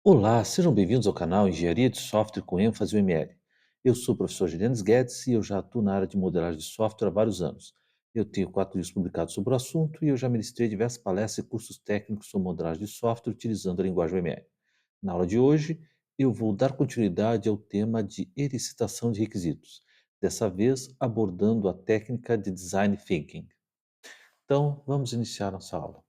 Olá, sejam bem-vindos ao canal Engenharia de Software com ênfase no ML. Eu sou o professor Gilles Guedes e eu já atuo na área de modelagem de software há vários anos. Eu tenho 4 livros publicados sobre o assunto e eu já ministrei diversas palestras e cursos técnicos sobre modelagem de software utilizando a linguagem ML. Na aula de hoje, eu vou dar continuidade ao tema de elicitação de requisitos, dessa vez abordando a técnica de Design Thinking. Então, vamos iniciar nossa aula.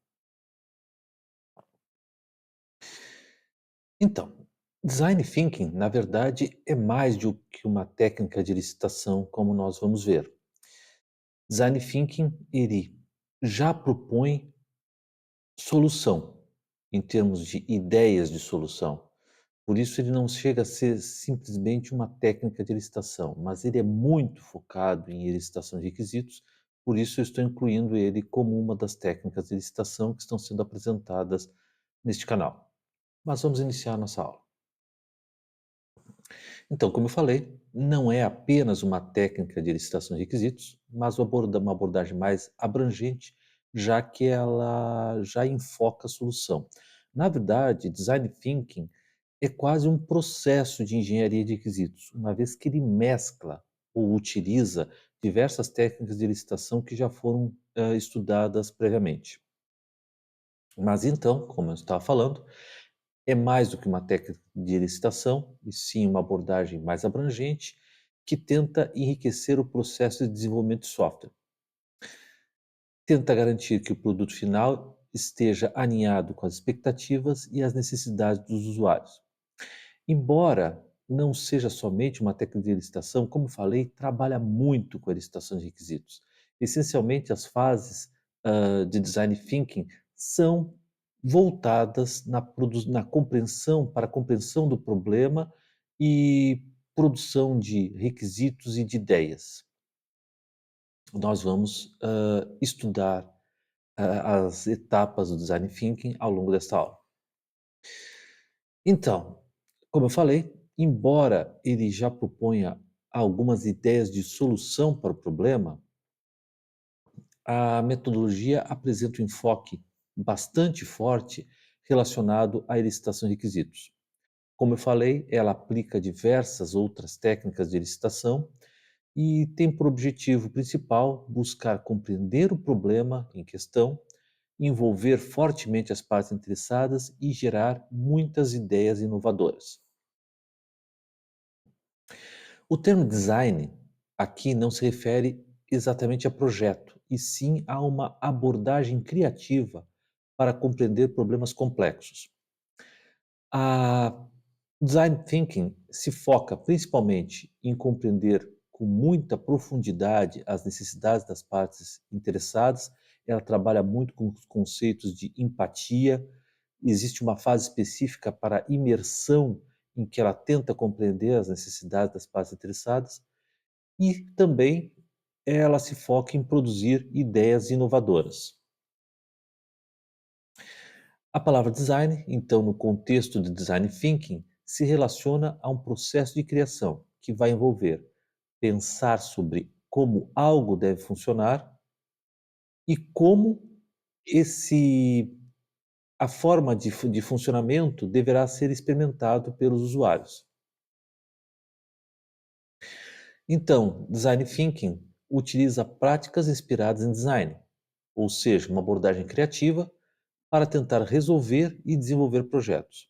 Então, design thinking, na verdade, é mais do que uma técnica de licitação, como nós vamos ver. Design thinking, ele já propõe solução, em termos de ideias de solução. Por isso ele não chega a ser simplesmente uma técnica de licitação, mas ele é muito focado em licitação de requisitos, por isso eu estou incluindo ele como uma das técnicas de licitação que estão sendo apresentadas neste canal. Mas vamos iniciar nossa aula. Então, como eu falei, não é apenas uma técnica de licitação de requisitos, mas uma abordagem mais abrangente, já que ela já enfoca a solução. Na verdade, design thinking é quase um processo de engenharia de requisitos, uma vez que ele mescla ou utiliza diversas técnicas de licitação que já foram estudadas previamente. Mas então, como eu estava falando, é mais do que uma técnica de licitação, e sim uma abordagem mais abrangente que tenta enriquecer o processo de desenvolvimento de software. Tenta garantir que o produto final esteja alinhado com as expectativas e as necessidades dos usuários. Embora não seja somente uma técnica de licitação, como falei, trabalha muito com a licitação de requisitos. Essencialmente, as fases de design thinking são voltadas na compreensão, para a compreensão do problema e produção de requisitos e de ideias. Nós vamos estudar as etapas do design thinking ao longo desta aula. Então, como eu falei, embora ele já proponha algumas ideias de solução para o problema, a metodologia apresenta um enfoque bastante forte relacionado à licitação de requisitos. Como eu falei, ela aplica diversas outras técnicas de licitação e tem por objetivo principal buscar compreender o problema em questão, envolver fortemente as partes interessadas e gerar muitas ideias inovadoras. O termo design aqui não se refere exatamente a projeto, e sim a uma abordagem criativa para compreender problemas complexos. A design thinking se foca principalmente em compreender com muita profundidade as necessidades das partes interessadas. Ela trabalha muito com os conceitos de empatia. Existe uma fase específica para imersão em que ela tenta compreender as necessidades das partes interessadas e também ela se foca em produzir ideias inovadoras. A palavra design, então, no contexto de design thinking, se relaciona a um processo de criação que vai envolver pensar sobre como algo deve funcionar e como esse a forma de funcionamento deverá ser experimentado pelos usuários. Então, design thinking utiliza práticas inspiradas em design, ou seja, uma abordagem criativa para tentar resolver e desenvolver projetos.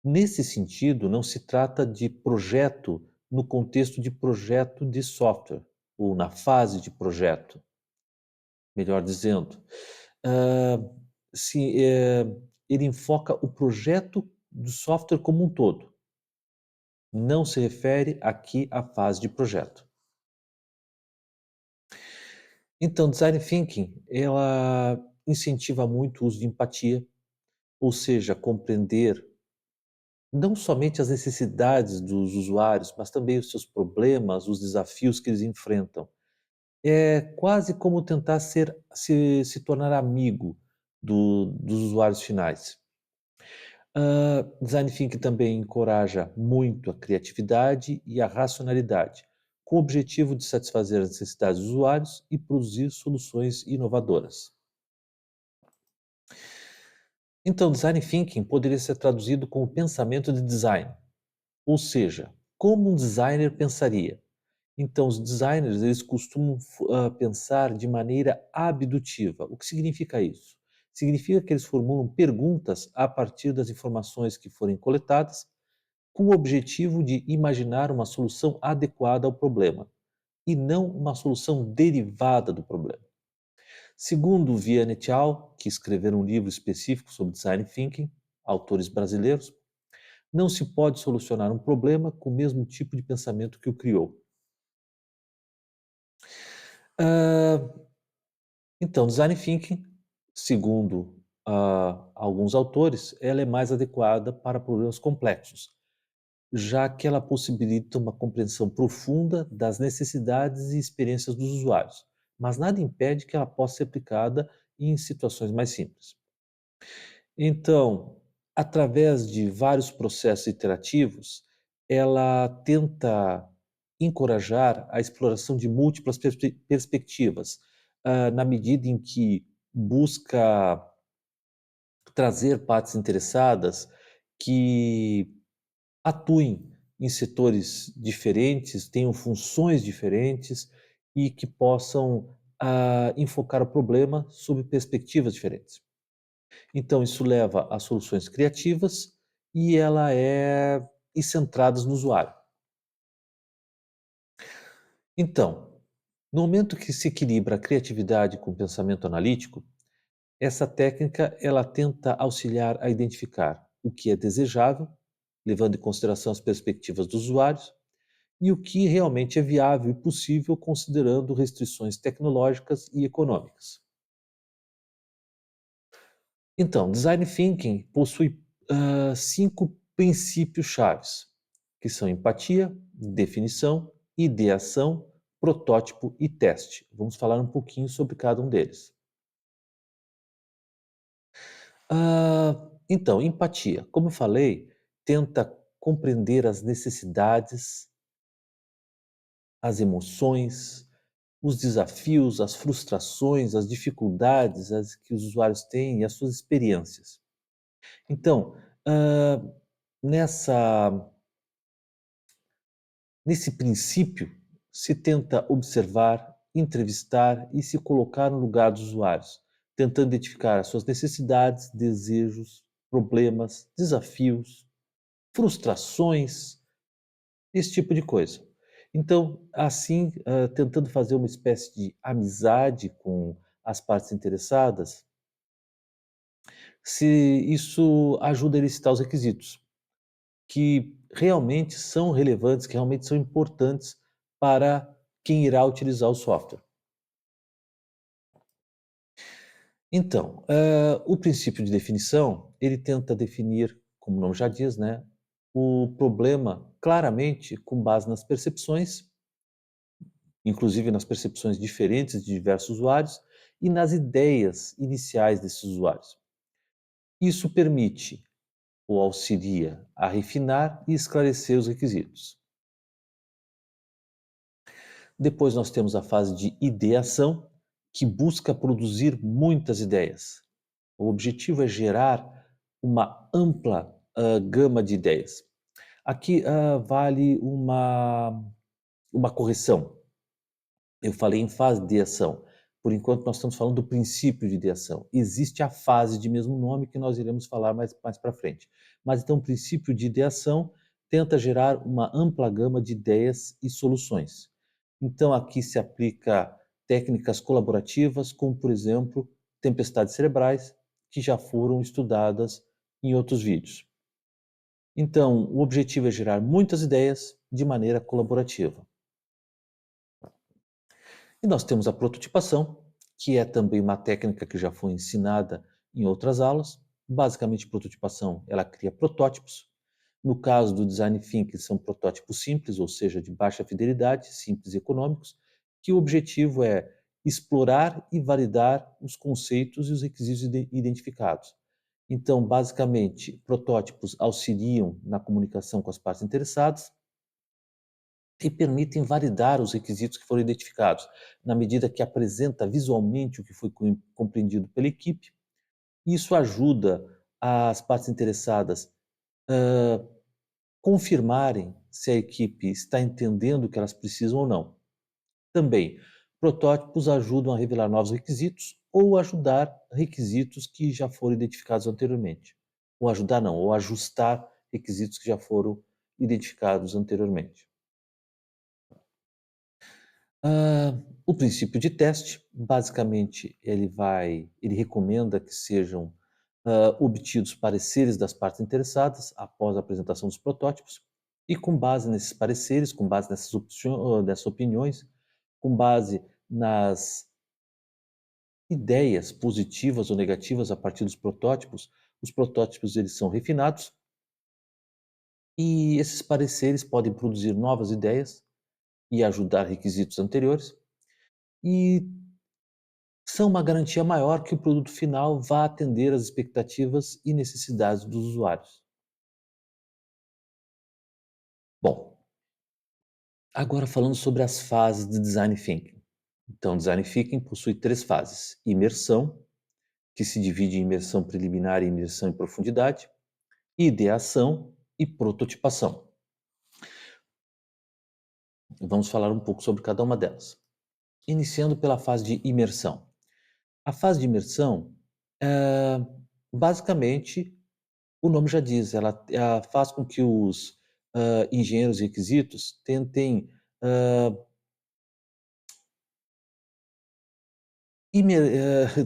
Nesse sentido, não se trata de projeto no contexto de projeto de software, ou na fase de projeto, melhor dizendo. Ah, se, ele enfoca o projeto do software como um todo, não se refere aqui à fase de projeto. Então, design thinking, ela incentiva muito o uso de empatia, ou seja, compreender não somente as necessidades dos usuários, mas também os seus problemas, os desafios que eles enfrentam. É quase como tentar se tornar amigo dos usuários finais. Design thinking também encoraja muito a criatividade e a racionalidade, com o objetivo de satisfazer as necessidades dos usuários e produzir soluções inovadoras. Então, design thinking poderia ser traduzido como pensamento de design, ou seja, como um designer pensaria. Então, os designers, eles costumam pensar de maneira abdutiva. O que significa isso? Significa que eles formulam perguntas a partir das informações que forem coletadas, com o objetivo de imaginar uma solução adequada ao problema, e não uma solução derivada do problema. Segundo Vianney et al., que escreveram um livro específico sobre design thinking, autores brasileiros, não se pode solucionar um problema com o mesmo tipo de pensamento que o criou. Ah, então, design thinking, segundo alguns autores, ela é mais adequada para problemas complexos, já que ela possibilita uma compreensão profunda das necessidades e experiências dos usuários, mas nada impede que ela possa ser aplicada em situações mais simples. Então, através de vários processos iterativos, ela tenta encorajar a exploração de múltiplas perspectivas, na medida em que busca trazer partes interessadas que atuem em setores diferentes, tenham funções diferentes e que possam, enfocar o problema sob perspectivas diferentes. Então isso leva a soluções criativas e centradas no usuário. Então, no momento que se equilibra a criatividade com o pensamento analítico, essa técnica ela tenta auxiliar a identificar o que é desejável, levando em consideração as perspectivas dos usuários, e o que realmente é viável e possível considerando restrições tecnológicas e econômicas. Então, design thinking possui 5 princípios chaves, que são empatia, definição, ideação, protótipo e teste. Vamos falar um pouquinho sobre cada um deles. Então, empatia, como eu falei, tenta compreender as necessidades, as emoções, os desafios, as frustrações, as dificuldades que os usuários têm e as suas experiências. Então, hã, nessa nesse princípio, se tenta observar, entrevistar e se colocar no lugar dos usuários, tentando identificar as suas necessidades, desejos, problemas, desafios, frustrações, esse tipo de coisa. Então, assim, tentando fazer uma espécie de amizade com as partes interessadas, se isso ajuda a elicitar os requisitos, que realmente são relevantes, que realmente são importantes para quem irá utilizar o software. Então, o princípio de definição, ele tenta definir, como o nome já diz, né, o problema claramente com base nas percepções, inclusive nas percepções diferentes de diversos usuários e nas ideias iniciais desses usuários. Isso permite ou auxilia a refinar e esclarecer os requisitos. Depois nós temos a fase de ideação, que busca produzir muitas ideias. O objetivo é gerar uma ampla gama de ideias. Aqui vale uma correção. Eu falei em fase de ação. Por enquanto, nós estamos falando do princípio de ideação. Existe a fase de mesmo nome que nós iremos falar mais para frente. Mas então, o princípio de ideação tenta gerar uma ampla gama de ideias e soluções. Então, aqui se aplica técnicas colaborativas, como, por exemplo, tempestades cerebrais, que já foram estudadas em outros vídeos. Então, o objetivo é gerar muitas ideias de maneira colaborativa. E nós temos a prototipação, que é também uma técnica que já foi ensinada em outras aulas. Basicamente, prototipação, ela cria protótipos. No caso do design thinking, são protótipos simples, ou seja, de baixa fidelidade, simples e econômicos, que o objetivo é explorar e validar os conceitos e os requisitos identificados. Então, basicamente, protótipos auxiliam na comunicação com as partes interessadas, e permitem validar os requisitos que foram identificados, na medida que apresenta visualmente o que foi compreendido pela equipe. Isso ajuda as partes interessadas, hã, confirmarem se a equipe está entendendo o que elas precisam ou não. Também, protótipos ajudam a revelar novos requisitos ou ajudar requisitos que já foram identificados anteriormente. Ou ajudar não, ou ajustar requisitos que já foram identificados anteriormente. O princípio de teste, basicamente, ele recomenda que sejam, obtidos pareceres das partes interessadas após a apresentação dos protótipos, e com base nesses pareceres, com base nessas opiniões, com base nas ideias positivas ou negativas a partir dos protótipos, os protótipos eles são refinados e esses pareceres podem produzir novas ideias e ajudar requisitos anteriores, e são uma garantia maior que o produto final vá atender às expectativas e necessidades dos usuários. Bom, agora falando sobre as fases de design thinking. Então, design thinking possui três fases: imersão, que se divide em imersão preliminar e imersão em profundidade, ideação e prototipação. Vamos falar um pouco sobre cada uma delas. Iniciando pela fase de imersão. A fase de imersão, eh, basicamente, o nome já diz, ela faz com que os, engenheiros requisitos tentem, hã,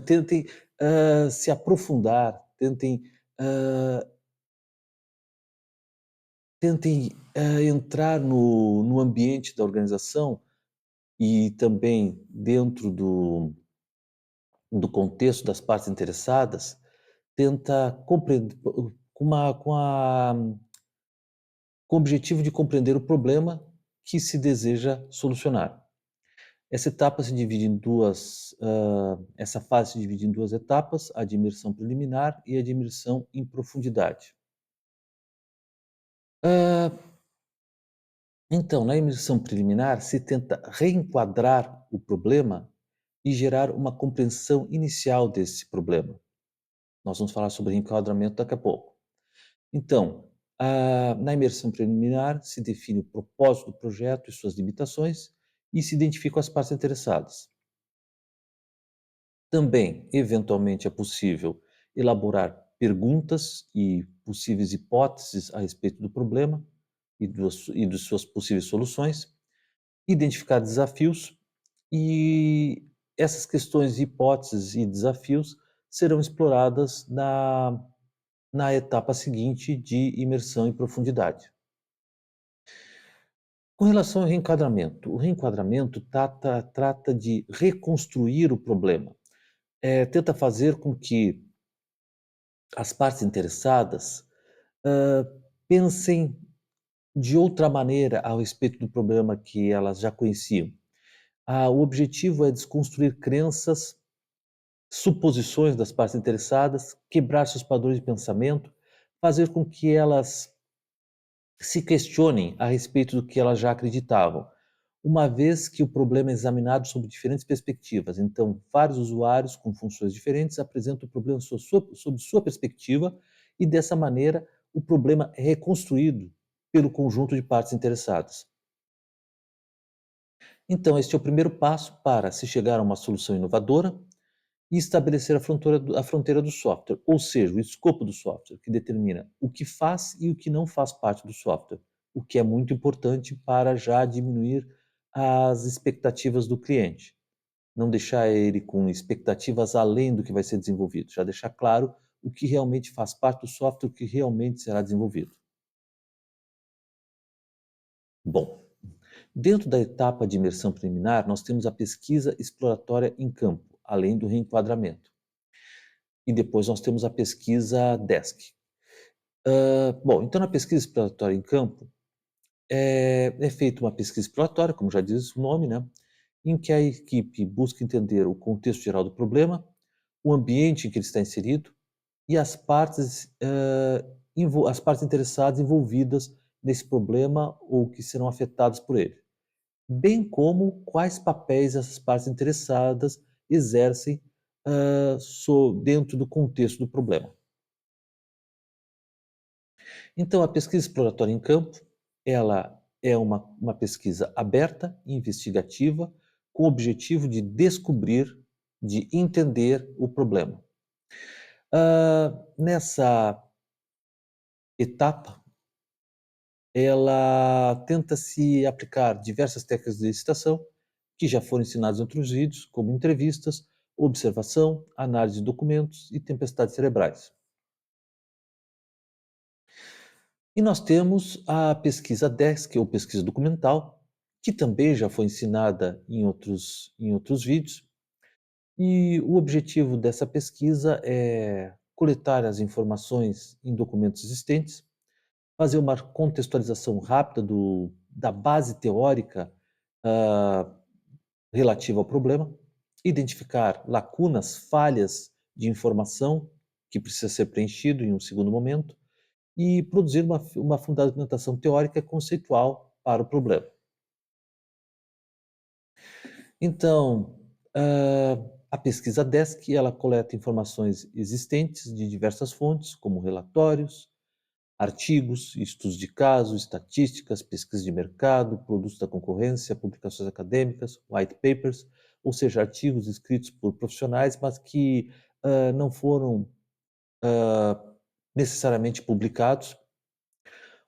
tentem, se aprofundar, hã, entrar no ambiente da organização e também dentro do contexto das partes interessadas, tenta compreender com o objetivo de compreender o problema que se deseja solucionar. Essa fase se divide em 2 etapas, a de imersão preliminar e a de imersão em profundidade. Hã, então, na imersão preliminar, se tenta reenquadrar o problema e gerar uma compreensão inicial desse problema. Nós vamos falar sobre reenquadramento daqui a pouco. Então, na imersão preliminar, se define o propósito do projeto e suas limitações e se identificam as partes interessadas. Também, eventualmente, é possível elaborar perguntas e possíveis hipóteses a respeito do problema e de suas possíveis soluções, identificar desafios, e essas questões, hipóteses e desafios serão exploradas na etapa seguinte de imersão em profundidade. Com relação ao reenquadramento, o reenquadramento trata de reconstruir o problema, tenta fazer com que as partes interessadas, hã, pensem de outra maneira a respeito do problema que elas já conheciam. O objetivo é desconstruir crenças, suposições das partes interessadas, quebrar seus padrões de pensamento, fazer com que elas se questionem a respeito do que elas já acreditavam, uma vez que o problema é examinado sob diferentes perspectivas. Então, vários usuários com funções diferentes apresentam o problema sob sua perspectiva, e dessa maneira o problema é reconstruído pelo conjunto de partes interessadas. Então, este é o primeiro passo para se chegar a uma solução inovadora e estabelecer a fronteira do software, ou seja, o escopo do software, que determina o que faz e o que não faz parte do software, o que é muito importante para já diminuir as expectativas do cliente. Não deixar ele com expectativas além do que vai ser desenvolvido, já deixar claro o que realmente faz parte do software, o que realmente será desenvolvido. Bom, dentro da etapa de imersão preliminar, nós temos a pesquisa exploratória em campo, além do reenquadramento. E depois nós temos a pesquisa desk. Bom, então na pesquisa exploratória em campo, é feita uma pesquisa exploratória, como já diz o nome, né, em que a equipe busca entender o contexto geral do problema, o ambiente em que ele está inserido e as partes interessadas envolvidas nesse problema ou que serão afetadas por ele, bem como quais papéis essas partes interessadas exercem, dentro do contexto do problema. Então, a pesquisa exploratória em campo, ela é uma pesquisa aberta, investigativa, com o objetivo de descobrir, de entender o problema. Nessa etapa, ela tenta se aplicar diversas técnicas de licitação, que já foram ensinadas em outros vídeos, como entrevistas, observação, análise de documentos e tempestades cerebrais. E nós temos a pesquisa DESC, ou pesquisa documental, que também já foi ensinada em outros vídeos. E o objetivo dessa pesquisa é coletar as informações em documentos existentes, fazer uma contextualização rápida da base teórica ah, relativa ao problema, identificar lacunas, falhas de informação que precisa ser preenchido em um segundo momento, e produzir uma fundamentação teórica e conceitual para o problema. Então, a pesquisa DESC, ela coleta informações existentes de diversas fontes, como relatórios, artigos, estudos de caso, estatísticas, pesquisas de mercado, produtos da concorrência, publicações acadêmicas, white papers, ou seja, artigos escritos por profissionais, mas que não foram necessariamente publicados,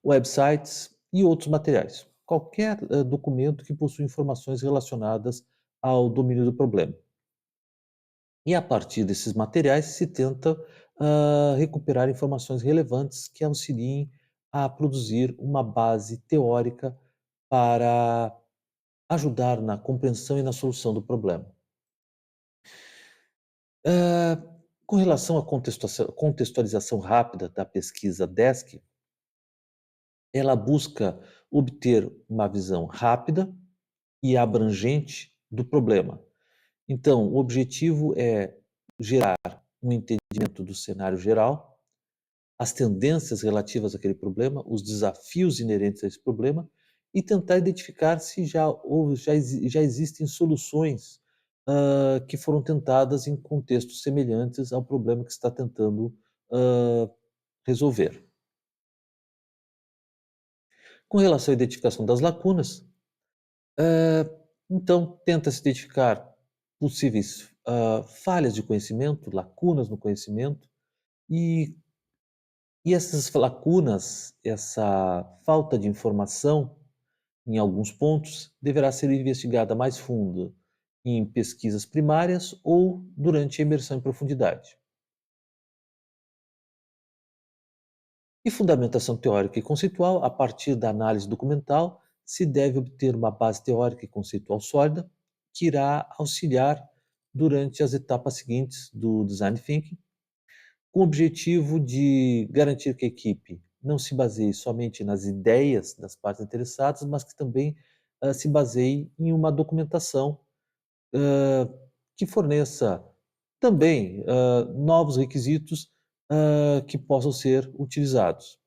websites e outros materiais. Qualquer documento que possua informações relacionadas ao domínio do problema. E a partir desses materiais se tenta recuperar informações relevantes que auxiliem a produzir uma base teórica para ajudar na compreensão e na solução do problema. Ah, com relação à contextualização rápida da pesquisa DESC, ela busca obter uma visão rápida e abrangente do problema. Então, o objetivo é gerar um entendimento do cenário geral, as tendências relativas àquele problema, os desafios inerentes a esse problema e tentar identificar se já existem soluções que foram tentadas em contextos semelhantes ao problema que está tentando ah, resolver. Com relação à identificação das lacunas, então tenta-se identificar possíveis falhas de conhecimento, lacunas no conhecimento, e essas lacunas, essa falta de informação em alguns pontos, deverá ser investigada mais fundo em pesquisas primárias ou durante a imersão em profundidade. E fundamentação teórica e conceitual, a partir da análise documental, se deve obter uma base teórica e conceitual sólida, que irá auxiliar durante as etapas seguintes do design thinking, com o objetivo de garantir que a equipe não se baseie somente nas ideias das partes interessadas, mas que também se baseie em uma documentação hã, que forneça também novos requisitos que possam ser utilizados,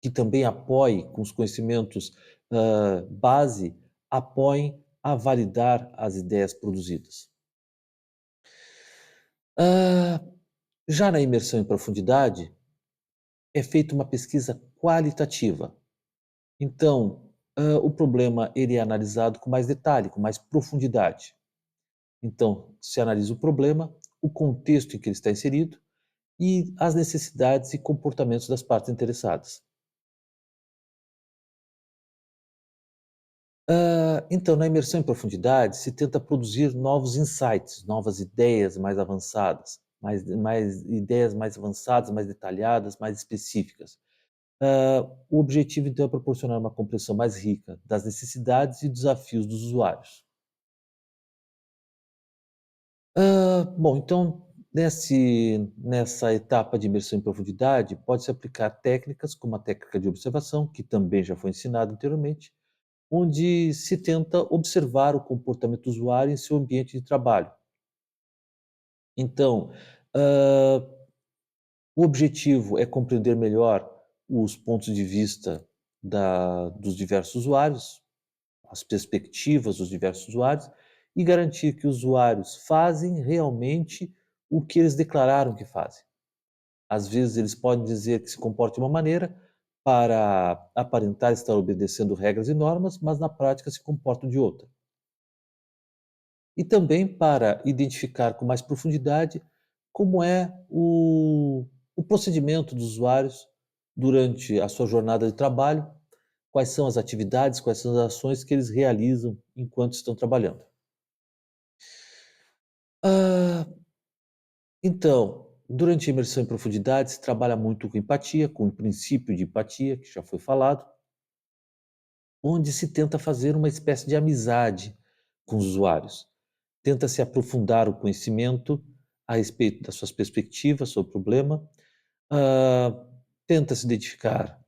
que também apoie com os conhecimentos base, apoiem a validar as ideias produzidas. Hã, já na imersão em profundidade, é feita uma pesquisa qualitativa. Então, o problema ele é analisado com mais detalhe, com mais profundidade. Então, se analisa o problema, o contexto em que ele está inserido e as necessidades e comportamentos das partes interessadas. Então, na imersão em profundidade, se tenta produzir novos insights, novas ideias mais avançadas, mais ideias mais avançadas, mais detalhadas, mais específicas. O objetivo, então, é proporcionar uma compreensão mais rica das necessidades e desafios dos usuários. Bom, então, nessa etapa de imersão em profundidade, pode-se aplicar técnicas como a técnica de observação, que também já foi ensinada anteriormente, onde se tenta observar o comportamento do usuário em seu ambiente de trabalho. Então, hã, o objetivo é compreender melhor os pontos de vista dos diversos usuários, as perspectivas dos diversos usuários e garantir que os usuários fazem realmente o que eles declararam que fazem. Às vezes eles podem dizer que se comporte de uma maneira para aparentar estar obedecendo regras e normas, mas na prática se comportam de outra. E também para identificar com mais profundidade como é o procedimento dos usuários durante a sua jornada de trabalho, quais são as atividades, quais são as ações que eles realizam enquanto estão trabalhando. Ah, então, durante a imersão em profundidade, se trabalha muito com empatia, com o princípio de empatia, que já foi falado, onde se tenta fazer uma espécie de amizade com os usuários. Tenta-se aprofundar o conhecimento a respeito das suas perspectivas sobre o problema, ah, tenta-se identificar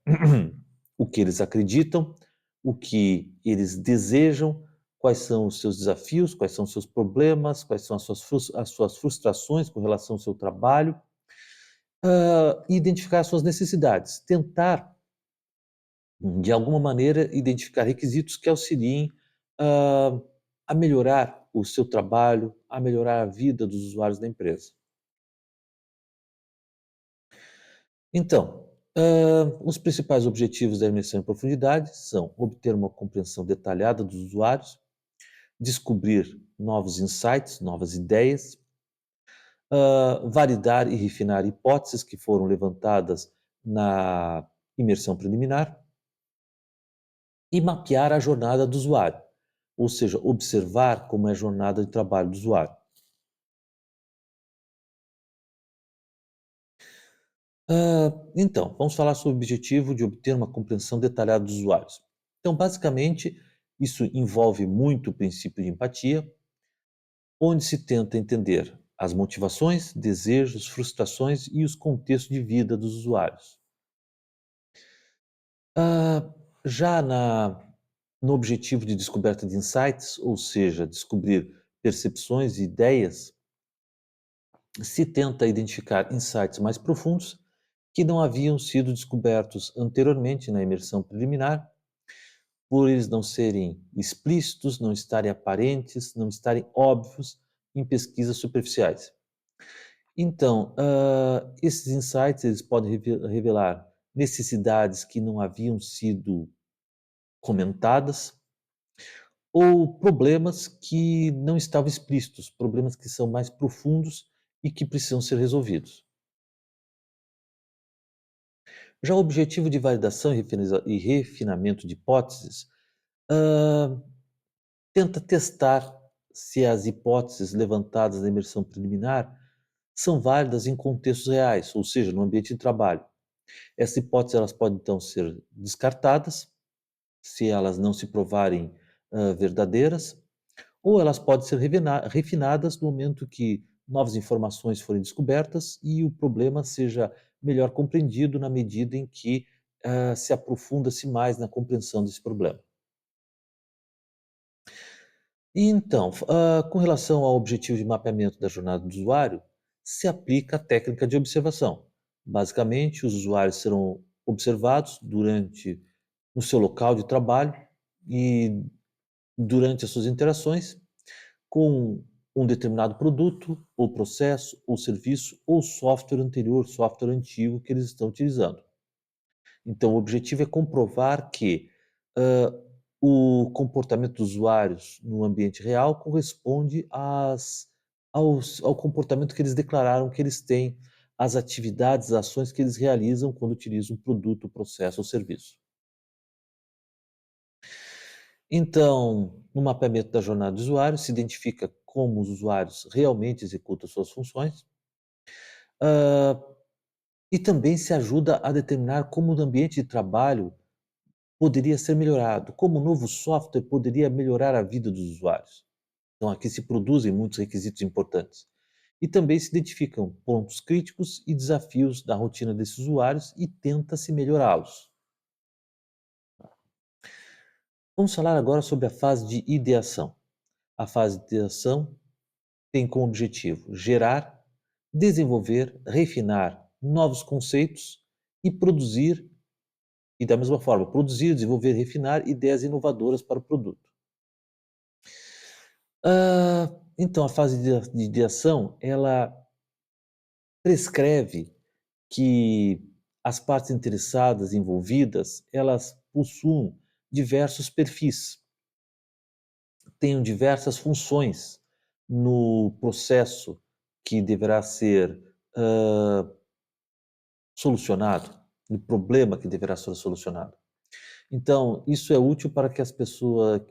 o que eles acreditam, o que eles desejam, quais são os seus desafios, quais são os seus problemas, quais são as suas frustrações com relação ao seu trabalho, e identificar as suas necessidades. Tentar, de alguma maneira, identificar requisitos que auxiliem ah, a melhorar o seu trabalho, a melhorar a vida dos usuários da empresa. Então, os principais objetivos da imersão em profundidade são obter uma compreensão detalhada dos usuários, descobrir novos insights, novas ideias, validar e refinar hipóteses que foram levantadas na imersão preliminar e mapear a jornada do usuário, ou seja, observar como é a jornada de trabalho do usuário. Então, vamos falar sobre o objetivo de obter uma compreensão detalhada dos usuários. Então, basicamente, isso envolve muito o princípio de empatia, onde se tenta entender as motivações, desejos, frustrações e os contextos de vida dos usuários. Ah, já no objetivo de descoberta de insights, ou seja, descobrir percepções e ideias, se tenta identificar insights mais profundos que não haviam sido descobertos anteriormente na imersão preliminar, por eles não serem explícitos, não estarem aparentes, não estarem óbvios em pesquisas superficiais. Então, esses insights eles podem revelar necessidades que não haviam sido comentadas ou problemas que não estavam explícitos, problemas que são mais profundos e que precisam ser resolvidos. Já o objetivo de validação e refinamento de hipóteses, hã, tenta testar se as hipóteses levantadas na imersão preliminar são válidas em contextos reais, ou seja, no ambiente de trabalho. Essas hipóteses elas podem então ser descartadas, se elas não se provarem, verdadeiras, ou elas podem ser refinadas no momento que novas informações forem descobertas e o problema seja melhor compreendido na medida em que, se aprofunda-se mais na compreensão desse problema. E então, com relação ao objetivo de mapeamento da jornada do usuário, se aplica a técnica de observação. Basicamente, os usuários serão observados durante no seu local de trabalho e durante as suas interações com um determinado produto, ou processo, ou serviço, ou software anterior, software antigo que eles estão utilizando. Então, o objetivo é comprovar que hã, o comportamento dos usuários no ambiente real corresponde ao comportamento que eles declararam que eles têm, às atividades, às ações que eles realizam quando utilizam um produto, processo ou serviço. Então, no mapeamento da jornada do usuário, se identifica como os usuários realmente executam suas funções, hã, e também se ajuda a determinar como o ambiente de trabalho poderia ser melhorado, como o novo software poderia melhorar a vida dos usuários. Então, aqui se produzem muitos requisitos importantes. E também se identificam pontos críticos e desafios da rotina desses usuários e tenta-se melhorá-los. Vamos falar agora sobre a fase de ideação. A fase de ideação tem como objetivo gerar, desenvolver, refinar novos conceitos e produzir, e da mesma forma, produzir, desenvolver, refinar ideias inovadoras para o produto. Então, a fase de ideação, ela prescreve que as partes interessadas envolvidas, elas possuam diversos perfis, tenham diversas funções no processo que deverá ser, hã, solucionado, no problema que deverá ser solucionado. Então, isso é útil para que as pessoas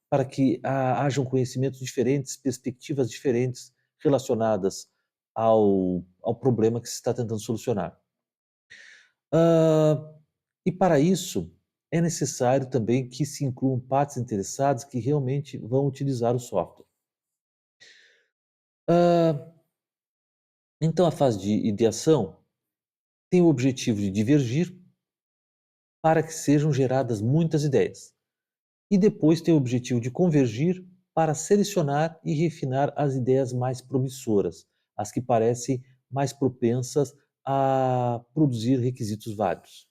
para que hajam conhecimentos diferentes, perspectivas diferentes relacionadas ao problema que se está tentando solucionar. Hã, e para isso, é necessário também que se incluam partes interessadas que realmente vão utilizar o software. Hã, então a fase de ideação tem o objetivo de divergir para que sejam geradas muitas ideias. E depois tem o objetivo de convergir para selecionar e refinar as ideias mais promissoras, as que parecem mais propensas a produzir requisitos válidos.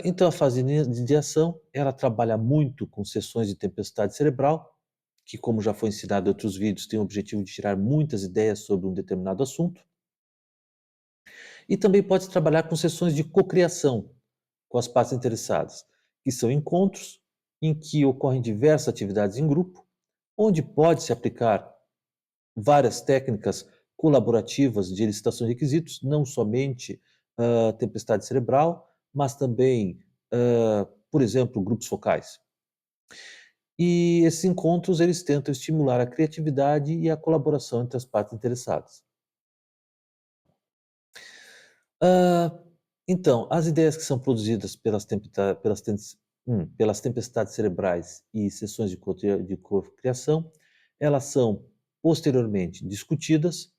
Então a fase de ideação, ela trabalha muito com sessões de tempestade cerebral, que como já foi ensinado em outros vídeos, tem o objetivo de tirar muitas ideias sobre um determinado assunto, e também pode trabalhar com sessões de cocriação com as partes interessadas, que são encontros em que ocorrem diversas atividades em grupo, onde pode-se aplicar várias técnicas colaborativas de elicitação de requisitos, não somente tempestade cerebral, mas também, por exemplo, grupos focais. E esses encontros eles tentam estimular a criatividade e a colaboração entre as partes interessadas. Ah, então, as ideias que são produzidas pelas tempestades cerebrais e sessões de cocriação, elas são posteriormente discutidas,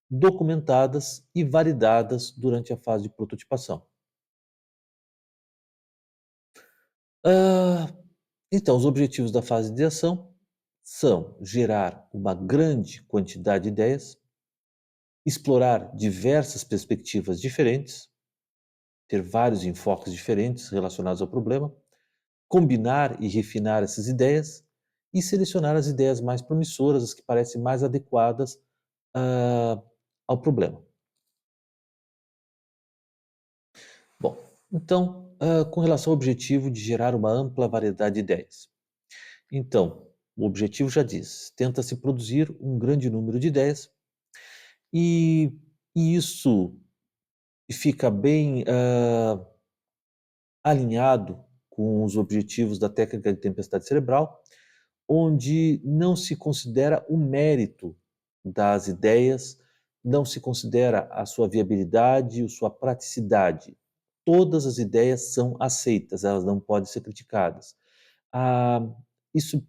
documentadas e validadas durante a fase de prototipação. Ah, então, os objetivos da fase de ação são gerar uma grande quantidade de ideias, explorar diversas perspectivas diferentes, ter vários enfoques diferentes relacionados ao problema, combinar e refinar essas ideias e selecionar as ideias mais promissoras, as que parecem mais adequadas, ah, ao problema. Bom, então, com relação ao objetivo de gerar uma ampla variedade de ideias. Então, o objetivo já diz, tenta-se produzir um grande número de ideias e e isso fica bem, alinhado com os objetivos da técnica de tempestade cerebral, onde não se considera o mérito das ideias, não se considera a sua viabilidade ou sua praticidade. Todas as ideias são aceitas, elas não podem ser criticadas. Ah, isso,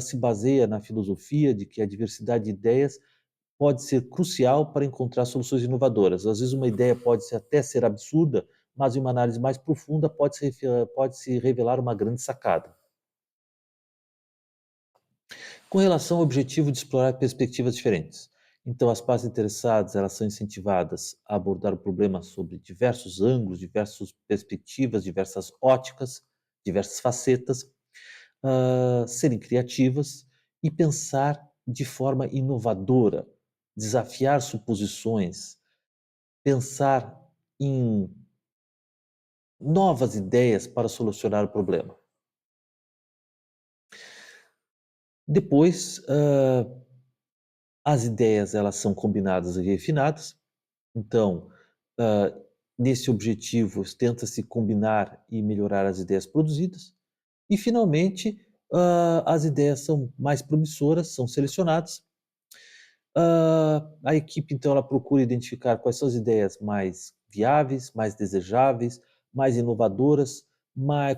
se baseia na filosofia de que a diversidade de ideias pode ser crucial para encontrar soluções inovadoras. Às vezes uma ideia pode ser até ser absurda, mas em uma análise mais profunda pode se revelar uma grande sacada. Com relação ao objetivo de explorar perspectivas diferentes. Então, as partes interessadas, elas são incentivadas a abordar o problema sobre diversos ângulos, diversas perspectivas, diversas óticas, diversas facetas, serem criativas e pensar de forma inovadora, desafiar suposições, pensar em novas ideias para solucionar o problema. Depois, as ideias elas são combinadas e refinadas. Então, hã, nesse objetivo tenta-se combinar e melhorar as ideias produzidas. E finalmente, as ideias são mais promissoras, são selecionadas. A equipe então ela procura identificar quais são as ideias mais viáveis, mais desejáveis, mais inovadoras,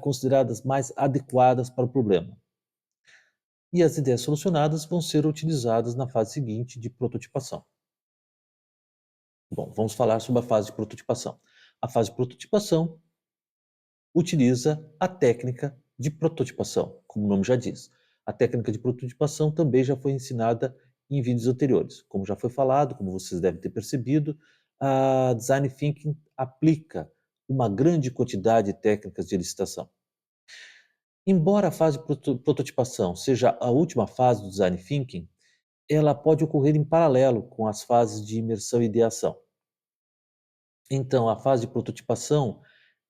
consideradas mais adequadas para o problema. E as ideias solucionadas vão ser utilizadas na fase seguinte de prototipação. Bom, vamos falar sobre a fase de prototipação. A fase de prototipação utiliza a técnica de prototipação, como o nome já diz. A técnica de prototipação também já foi ensinada em vídeos anteriores. Como já foi falado, como vocês devem ter percebido, a Design Thinking aplica uma grande quantidade de técnicas de licitação. Embora a fase de prototipação seja a última fase do Design Thinking, ela pode ocorrer em paralelo com as fases de imersão e ideação. Então, a fase de prototipação,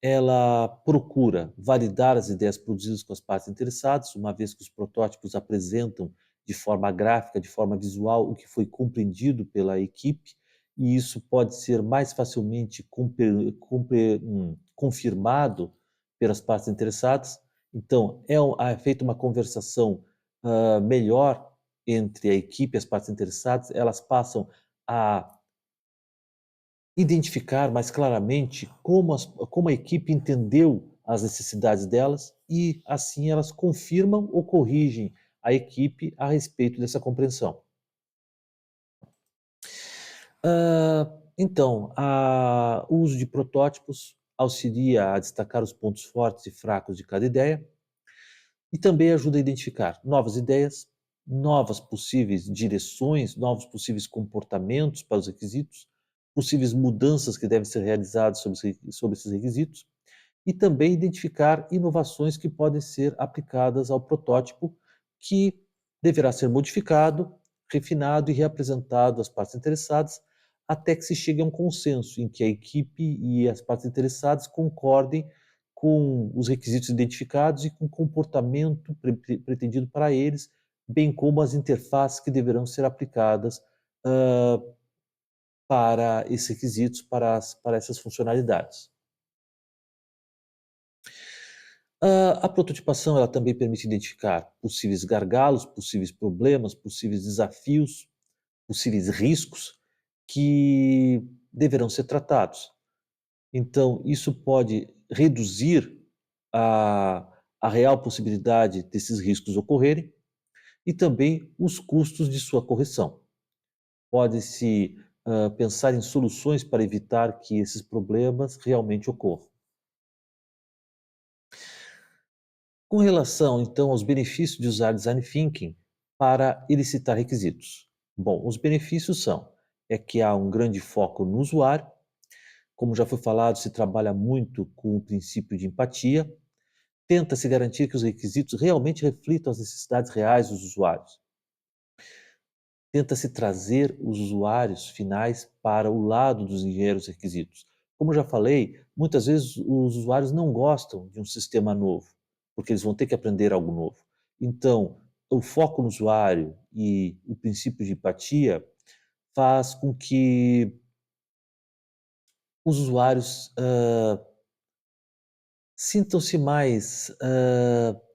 ela procura validar as ideias produzidas com as partes interessadas, uma vez que os protótipos apresentam de forma gráfica, de forma visual, o que foi compreendido pela equipe, e isso pode ser mais facilmente confirmado pelas partes interessadas. Então, é feita uma conversação melhor entre a equipe e as partes interessadas, elas passam a identificar mais claramente como a equipe entendeu as necessidades delas e, assim, elas confirmam ou corrigem a equipe a respeito dessa compreensão. O uso de protótipos auxilia a destacar os pontos fortes e fracos de cada ideia e também ajuda a identificar novas ideias, novas possíveis direções, novos possíveis comportamentos para os requisitos, possíveis mudanças que devem ser realizadas sobre esses requisitos e também identificar inovações que podem ser aplicadas ao protótipo, que deverá ser modificado, refinado e reapresentado às partes interessadas, até que se chegue a um consenso em que a equipe e as partes interessadas concordem com os requisitos identificados e com o comportamento pretendido para eles, bem como as interfaces que deverão ser aplicadas ah, para esses requisitos, para essas funcionalidades. A prototipação ela também permite identificar possíveis gargalos, possíveis problemas, possíveis desafios, possíveis riscos que deverão ser tratados. Então, isso pode reduzir a, a real possibilidade desses riscos ocorrerem e também os custos de sua correção. Pode-se pensar em soluções para evitar que esses problemas realmente ocorram. Com relação, então, aos benefícios de usar design thinking para elicitar requisitos. Bom, os benefícios são é que há um grande foco no usuário, como já foi falado, se trabalha muito com o princípio de empatia, tenta-se garantir que os requisitos realmente reflitam as necessidades reais dos usuários. Tenta-se trazer os usuários finais para o lado dos engenheiros requisitos. Como já falei, muitas vezes os usuários não gostam de um sistema novo, porque eles vão ter que aprender algo novo. Então, o foco no usuário e o princípio de empatia faz com que os usuários sintam-se mais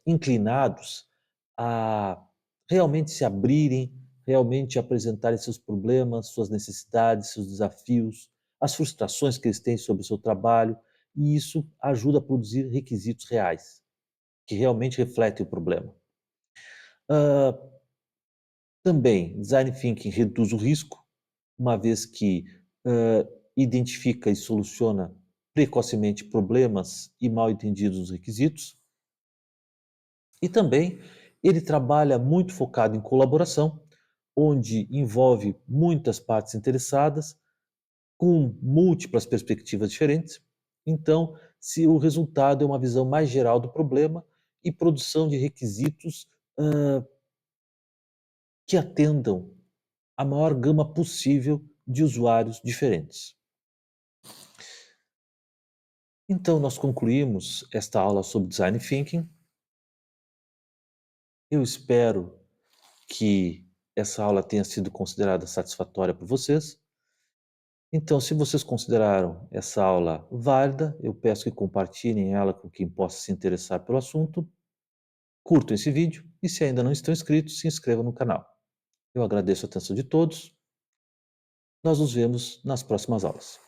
inclinados a realmente se abrirem, realmente apresentarem seus problemas, suas necessidades, seus desafios, as frustrações que eles têm sobre o seu trabalho, e isso ajuda a produzir requisitos reais, que realmente refletem o problema. Ah, Também, design thinking reduz o risco, uma vez que identifica e soluciona precocemente problemas e mal entendidos nos requisitos. E também ele trabalha muito focado em colaboração, onde envolve muitas partes interessadas, com múltiplas perspectivas diferentes. Então, se o resultado é uma visão mais geral do problema e produção de requisitos que atendam a maior gama possível de usuários diferentes. Então, nós concluímos esta aula sobre Design Thinking. Eu espero que essa aula tenha sido considerada satisfatória por vocês. Então, se vocês consideraram essa aula válida, eu peço que compartilhem ela com quem possa se interessar pelo assunto, curtam esse vídeo e, se ainda não estão inscritos, se inscrevam no canal. Eu agradeço a atenção de todos. Nós nos vemos nas próximas aulas.